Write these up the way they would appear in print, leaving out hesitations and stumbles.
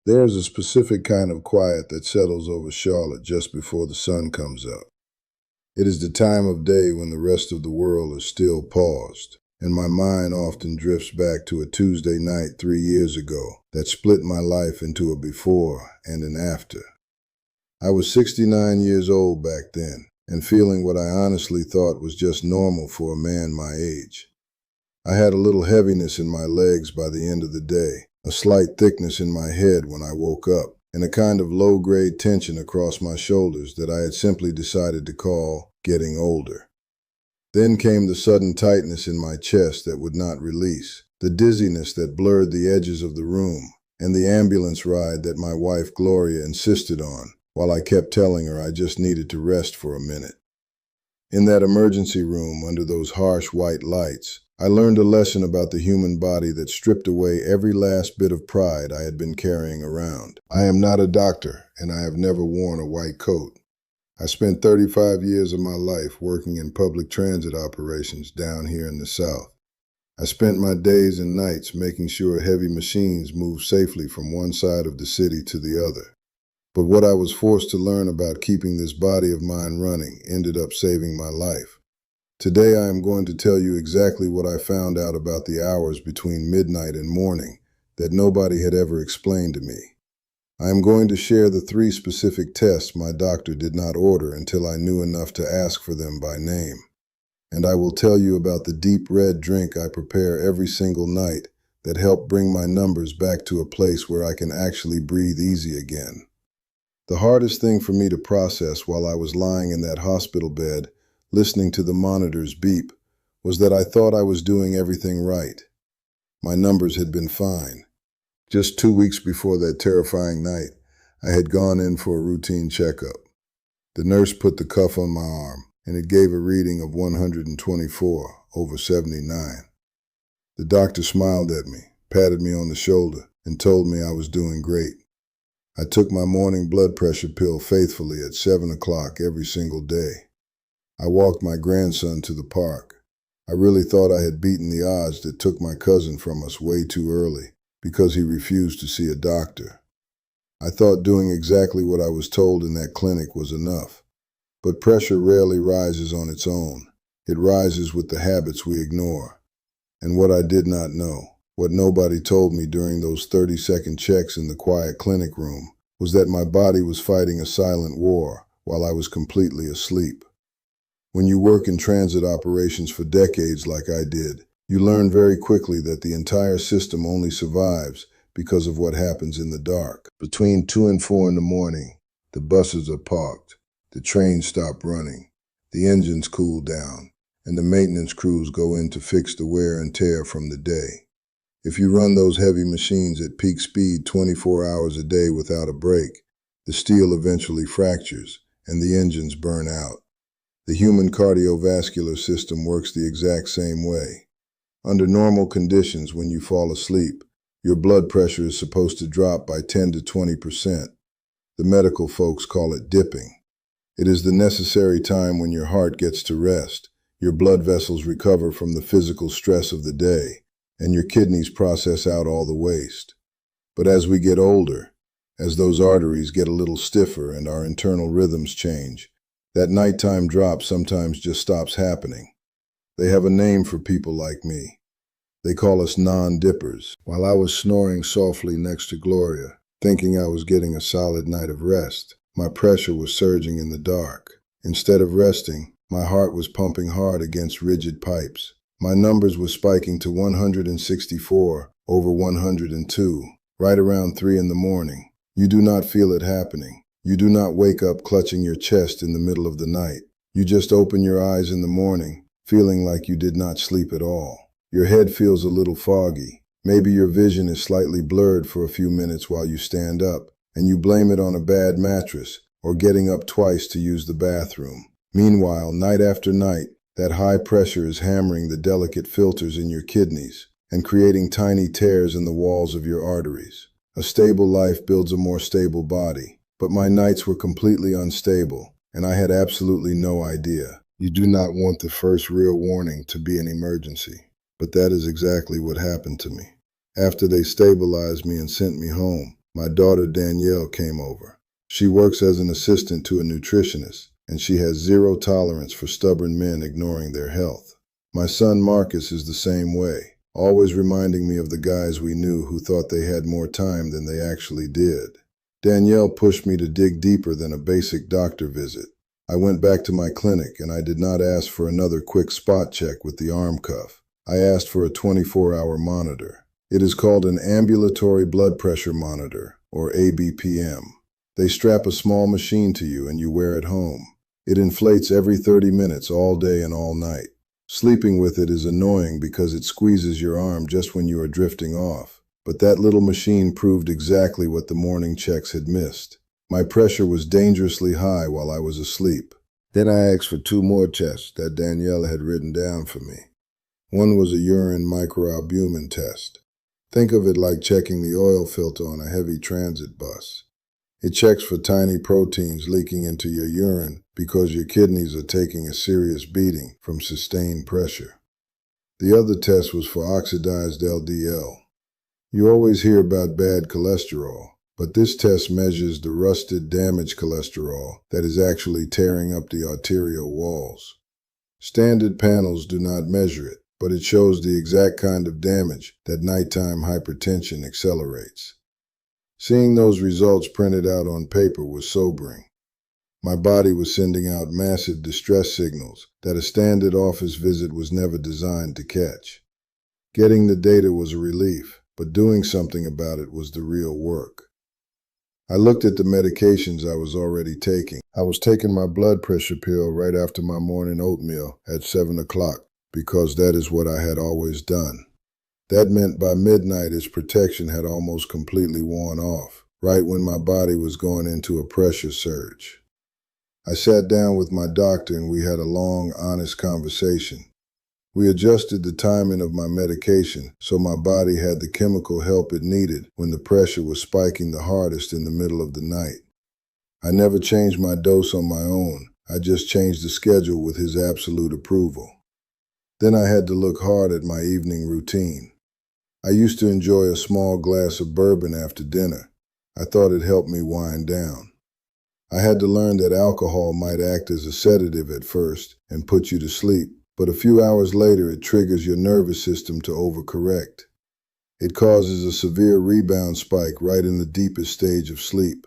There's a specific kind of quiet that settles over Charlotte just before the sun comes up. It is the time of day when the rest of the world is still paused, and my mind often drifts back to a Tuesday night 3 years ago that split my life into a before and an after. I was 69 years old back then, and feeling what I honestly thought was just normal for a man my age. I had a little heaviness in my legs by the end of the day, a slight thickness in my head when I woke up, and a kind of low-grade tension across my shoulders that I had simply decided to call getting older. Then came the sudden tightness in my chest that would not release, the dizziness that blurred the edges of the room, and the ambulance ride that my wife Gloria insisted on, while I kept telling her I just needed to rest for a minute. In that emergency room under those harsh white lights, I learned a lesson about the human body that stripped away every last bit of pride I had been carrying around. I am not a doctor, and I have never worn a white coat. I spent 35 years of my life working in public transit operations down here in the South. I spent my days and nights making sure heavy machines moved safely from one side of the city to the other. But what I was forced to learn about keeping this body of mine running ended up saving my life. Today I am going to tell you exactly what I found out about the hours between midnight and morning that nobody had ever explained to me. I am going to share the 3 specific tests my doctor did not order until I knew enough to ask for them by name. And I will tell you about the deep red drink I prepare every single night that helped bring my numbers back to a place where I can actually breathe easy again. The hardest thing for me to process while I was lying in that hospital bed listening to the monitor's beep, was that I thought I was doing everything right. My numbers had been fine. Just 2 weeks before that terrifying night, I had gone in for a routine checkup. The nurse put the cuff on my arm, and it gave a reading of 124/79. The doctor smiled at me, patted me on the shoulder, and told me I was doing great. I took my morning blood pressure pill faithfully at 7 o'clock every single day. I walked my grandson to the park. I really thought I had beaten the odds that took my cousin from us way too early because he refused to see a doctor. I thought doing exactly what I was told in that clinic was enough. But pressure rarely rises on its own. It rises with the habits we ignore. And what I did not know, what nobody told me during those 30-second checks in the quiet clinic room, was that my body was fighting a silent war while I was completely asleep. When you work in transit operations for decades like I did, you learn very quickly that the entire system only survives because of what happens in the dark. Between 2 and 4 in the morning, the buses are parked, the trains stop running, the engines cool down, and the maintenance crews go in to fix the wear and tear from the day. If you run those heavy machines at peak speed 24 hours a day without a break, the steel eventually fractures and the engines burn out. The human cardiovascular system works the exact same way. Under normal conditions, when you fall asleep, your blood pressure is supposed to drop by 10 to 20%. The medical folks call it dipping. It is the necessary time when your heart gets to rest, your blood vessels recover from the physical stress of the day, and your kidneys process out all the waste. But as we get older, as those arteries get a little stiffer and our internal rhythms change, that nighttime drop sometimes just stops happening. They have a name for people like me. They call us non-dippers. While I was snoring softly next to Gloria, thinking I was getting a solid night of rest, my pressure was surging in the dark. Instead of resting, my heart was pumping hard against rigid pipes. My numbers were spiking to 164/102, right around 3 in the morning. You do not feel it happening. You do not wake up clutching your chest in the middle of the night. You just open your eyes in the morning, feeling like you did not sleep at all. Your head feels a little foggy. Maybe your vision is slightly blurred for a few minutes while you stand up, and you blame it on a bad mattress or getting up twice to use the bathroom. Meanwhile, night after night, that high pressure is hammering the delicate filters in your kidneys and creating tiny tears in the walls of your arteries. A stable life builds a more stable body. But my nights were completely unstable, and I had absolutely no idea. You do not want the first real warning to be an emergency, but that is exactly what happened to me. After they stabilized me and sent me home, My daughter Danielle came over. She works as an assistant to a nutritionist, and she has zero tolerance for stubborn men ignoring their health. My son Marcus is the same way, always reminding me of the guys we knew who thought they had more time than they actually did. Danielle pushed me to dig deeper than a basic doctor visit. I went back to my clinic and I did not ask for another quick spot check with the arm cuff. I asked for a 24-hour monitor. It is called an ambulatory blood pressure monitor, or ABPM. They strap a small machine to you and you wear it home. It inflates every 30 minutes all day and all night. Sleeping with it is annoying because it squeezes your arm just when you are drifting off. But that little machine proved exactly what the morning checks had missed. My pressure was dangerously high while I was asleep. Then I asked for 2 more tests that Danielle had written down for me. One was a urine microalbumin test. Think of it like checking the oil filter on a heavy transit bus. It checks for tiny proteins leaking into your urine because your kidneys are taking a serious beating from sustained pressure. The other test was for oxidized LDL. You always hear about bad cholesterol, but this test measures the rusted, damaged cholesterol that is actually tearing up the arterial walls. Standard panels do not measure it, but it shows the exact kind of damage that nighttime hypertension accelerates. Seeing those results printed out on paper was sobering. My body was sending out massive distress signals that a standard office visit was never designed to catch. Getting the data was a relief, but doing something about it was the real work. I looked at the medications I was already taking. I was taking my blood pressure pill right after my morning oatmeal at 7 o'clock because that is what I had always done. That meant by midnight its protection had almost completely worn off, right when my body was going into a pressure surge. I sat down with my doctor and we had a long, honest conversation. We adjusted the timing of my medication so my body had the chemical help it needed when the pressure was spiking the hardest in the middle of the night. I never changed my dose on my own. I just changed the schedule with his absolute approval. Then I had to look hard at my evening routine. I used to enjoy a small glass of bourbon after dinner. I thought it helped me wind down. I had to learn that alcohol might act as a sedative at first and put you to sleep, but a few hours later it triggers your nervous system to overcorrect. It causes a severe rebound spike right in the deepest stage of sleep.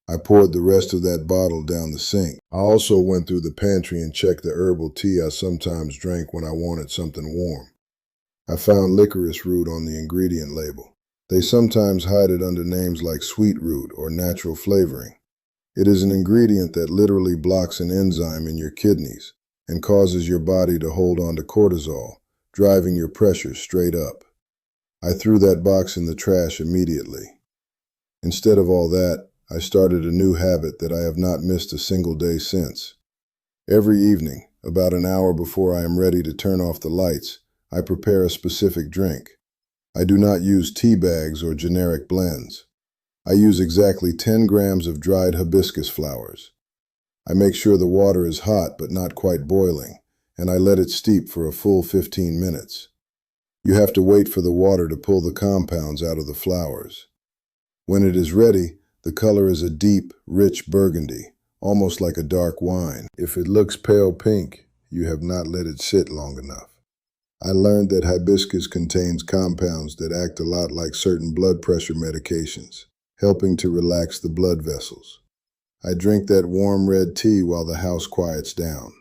I poured the rest of that bottle down the sink. I also went through the pantry and checked the herbal tea I sometimes drank when I wanted something warm. I found licorice root on the ingredient label. They sometimes hide it under names like sweet root or natural flavoring. It is an ingredient that literally blocks an enzyme in your kidneys and causes your body to hold on to cortisol, driving your pressure straight up. I threw that box in the trash immediately. Instead of all that, I started a new habit that I have not missed a single day since. Every evening, about an hour before I am ready to turn off the lights, I prepare a specific drink. I do not use tea bags or generic blends. I use exactly 10 grams of dried hibiscus flowers. I make sure the water is hot but not quite boiling, and I let it steep for a full 15 minutes. You have to wait for the water to pull the compounds out of the flowers. When it is ready, the color is a deep, rich burgundy, almost like a dark wine. If it looks pale pink, you have not let it sit long enough. I learned that hibiscus contains compounds that act a lot like certain blood pressure medications, helping to relax the blood vessels. I drink that warm red tea while the house quiets down.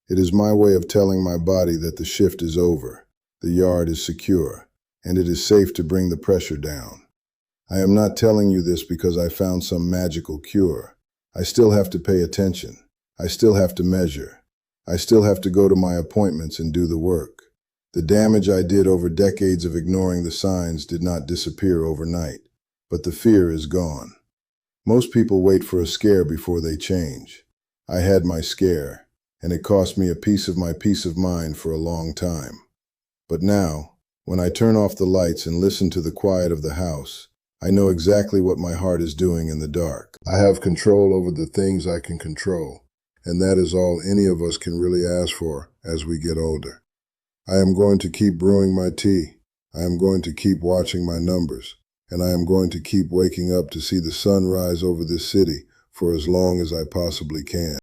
It is my way of telling my body that the shift is over, the yard is secure, and it is safe to bring the pressure down. I am not telling you this because I found some magical cure. I still have to pay attention. I still have to measure. I still have to go to my appointments and do the work. The damage I did over decades of ignoring the signs did not disappear overnight, but the fear is gone. Most people wait for a scare before they change. I had my scare, and it cost me a piece of my peace of mind for a long time. But now, when I turn off the lights and listen to the quiet of the house, I know exactly what my heart is doing in the dark. I have control over the things I can control, and that is all any of us can really ask for as we get older. I am going to keep brewing my tea. I am going to keep watching my numbers. and I am going to keep waking up to see the sun rise over this city for as long as I possibly can.